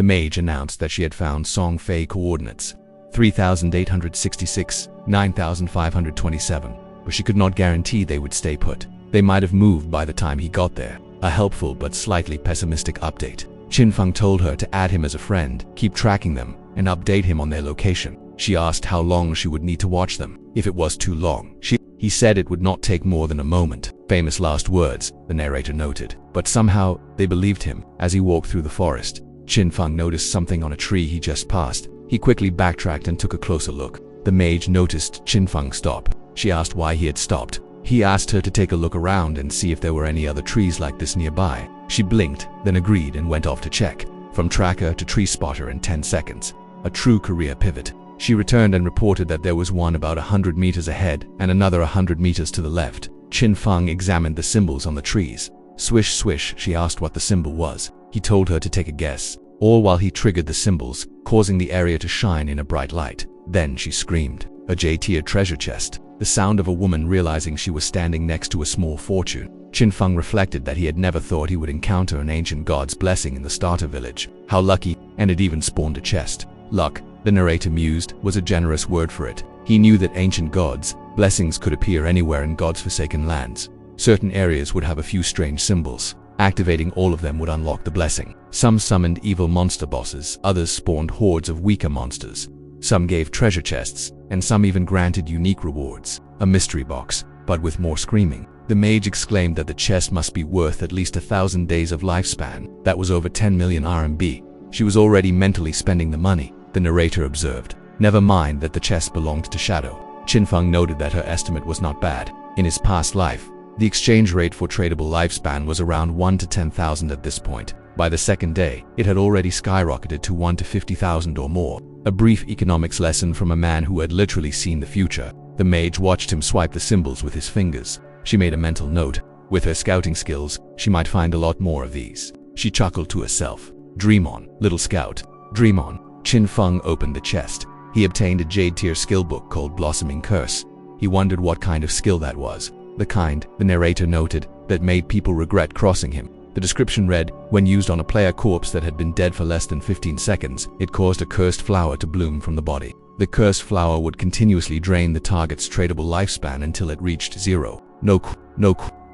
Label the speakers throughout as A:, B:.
A: The mage announced that she had found Song Fei coordinates 3,866, 9,527, but she could not guarantee they would stay put. They might have moved by the time he got there. A helpful but slightly pessimistic update. Qin Feng told her to add him as a friend, keep tracking them, and update him on their location. She asked how long she would need to watch them. If it was too long, he said it would not take more than a moment. Famous last words, the narrator noted. But somehow, they believed him. As he walked through the forest, Qin Feng noticed something on a tree he just passed. He quickly backtracked and took a closer look. The mage noticed Qin Feng stop. She asked why he had stopped. He asked her to take a look around and see if there were any other trees like this nearby. She blinked, then agreed and went off to check. From tracker to tree spotter in 10 seconds. A true career pivot. She returned and reported that there was one about 100 meters ahead and another 100 meters to the left. Qin Feng examined the symbols on the trees. Swish swish, she asked what the symbol was. He told her to take a guess, all while he triggered the symbols, causing the area to shine in a bright light. Then she screamed. A J-tier treasure chest. The sound of a woman realizing she was standing next to a small fortune. Qin Feng reflected that he had never thought he would encounter an ancient god's blessing in the starter village. How lucky, and it even spawned a chest. Luck, the narrator mused, was a generous word for it. He knew that ancient gods' blessings could appear anywhere in God's forsaken lands. Certain areas would have a few strange symbols. Activating all of them would unlock the blessing. Some summoned evil monster bosses, others spawned hordes of weaker monsters. Some gave treasure chests, and some even granted unique rewards. A mystery box, but with more screaming. The mage exclaimed that the chest must be worth at least 1,000 days of lifespan. That was over 10 million RMB. She was already mentally spending the money, the narrator observed. Never mind that the chest belonged to Shadow. Qin Feng noted that her estimate was not bad. In his past life, the exchange rate for tradable lifespan was around 1 to 10,000 at this point. By the second day, it had already skyrocketed to 1 to 50,000 or more. A brief economics lesson from a man who had literally seen the future. The mage watched him swipe the symbols with his fingers. She made a mental note. With her scouting skills, she might find a lot more of these. She chuckled to herself. Dream on, little scout. Dream on. Qin Feng opened the chest. He obtained a Jade-tier skill book called Blossoming Curse. He wondered what kind of skill that was. The kind, the narrator noted, that made people regret crossing him. The description read, when used on a player corpse that had been dead for less than 15 seconds, it caused a cursed flower to bloom from the body. The cursed flower would continuously drain the target's tradable lifespan until it reached zero.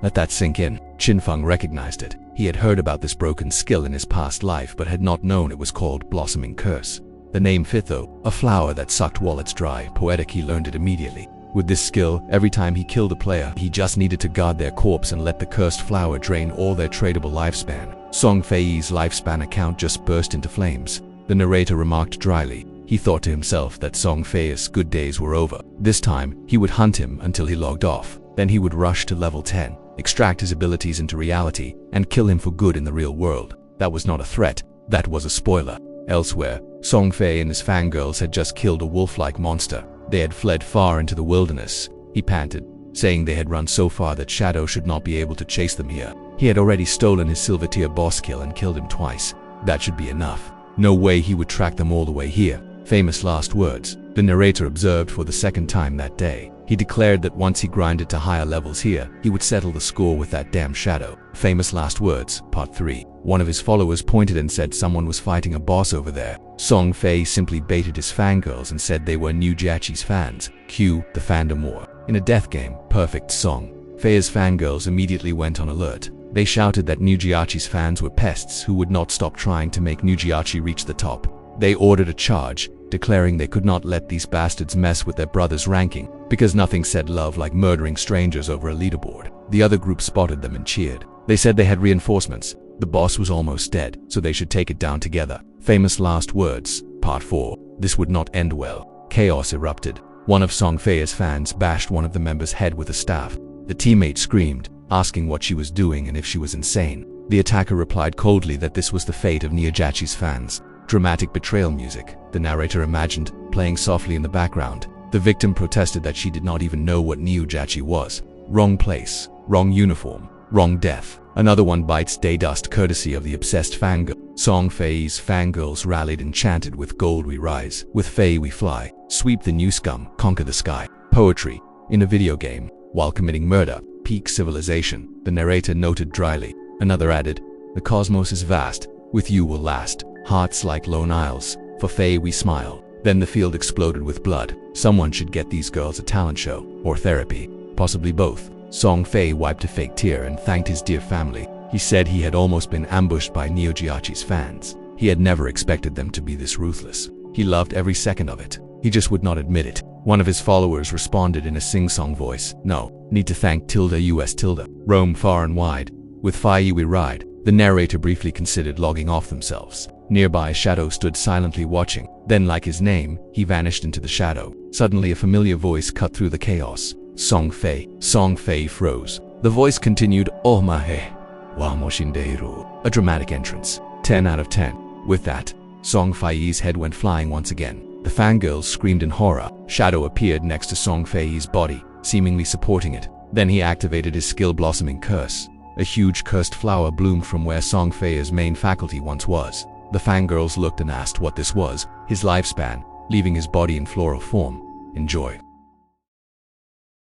A: Let that sink in. Qin Feng recognized it. He had heard about this broken skill in his past life but had not known it was called Blossoming Curse. The name fit though, a flower that sucked wallets dry. Poetic, he learned it immediately. With this skill, every time he killed a player, he just needed to guard their corpse and let the cursed flower drain all their tradable lifespan. Song Fei's lifespan account just burst into flames. The narrator remarked dryly. He thought to himself that Song Fei's good days were over. This time, he would hunt him until he logged off. Then he would rush to level 10, extract his abilities into reality, and kill him for good in the real world. That was not a threat, that was a spoiler. Elsewhere, Song Fei and his fangirls had just killed a wolf-like monster. They had fled far into the wilderness. He panted, saying they had run so far that Shadow should not be able to chase them here. He had already stolen his silver-tier boss kill and killed him twice. That should be enough. No way he would track them all the way here. Famous last words, the narrator observed for the second time that day. He declared that once he grinded to higher levels here, he would settle the score with that damn Shadow. Famous last words, part 3. One of his followers pointed and said someone was fighting a boss over there. Song Fei simply baited his fangirls and said they were New Jiaqi's fans. Cue the fandom war. In a death game, perfect song. Fei's fangirls immediately went on alert. They shouted that New Jiaqi's fans were pests who would not stop trying to make New Jiachi reach the top. They ordered a charge, declaring they could not let these bastards mess with their brother's ranking, because nothing said love like murdering strangers over a leaderboard. The other group spotted them and cheered. They said they had reinforcements. The boss was almost dead, so they should take it down together. Famous last words, part 4. This would not end well. Chaos erupted. One of Song Fei's fans bashed one of the members' head with a staff. The teammate screamed, asking what she was doing and if she was insane. The attacker replied coldly that this was the fate of Niajachi's fans. Dramatic betrayal music, the narrator imagined, playing softly in the background. The victim protested that she did not even know what Niajachi was. Wrong place, wrong uniform, wrong death. Another one bites Daydust courtesy of the obsessed fangirl. Song Fei's fangirls rallied and chanted, with gold we rise, with Fei we fly, sweep the new scum, conquer the sky. Poetry, in a video game, while committing murder, peak civilization, the narrator noted dryly. Another added, the cosmos is vast, with you will last. Hearts like lone isles. For Fei we smile. Then the field exploded with blood. Someone should get these girls a talent show. Or therapy. Possibly both. Song Fei wiped a fake tear and thanked his dear family. He said he had almost been ambushed by Neojiachi's fans. He had never expected them to be this ruthless. He loved every second of it. He just would not admit it. One of his followers responded in a sing-song voice. No, need to thank US roam far and wide. With Fei we ride. The narrator briefly considered logging off themselves. Nearby, Shadow stood silently watching. Then, like his name, he vanished into the shadow. Suddenly, a familiar voice cut through the chaos. Song Fei. Song Fei froze. The voice continued, "Oh mahe, wa moshindeiru." A dramatic entrance. 10 out of 10. With that, Song Fei's head went flying once again. The fangirls screamed in horror. Shadow appeared next to Song Fei's body, seemingly supporting it. Then he activated his skill-blossoming curse. A huge cursed flower bloomed from where Song Fei's main faculty once was. The fangirls looked and asked what this was. His lifespan, leaving his body in floral form. Enjoy.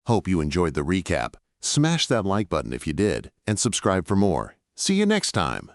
B: Hope you enjoyed the recap. Smash that like button if you did, and subscribe for more. See you next time.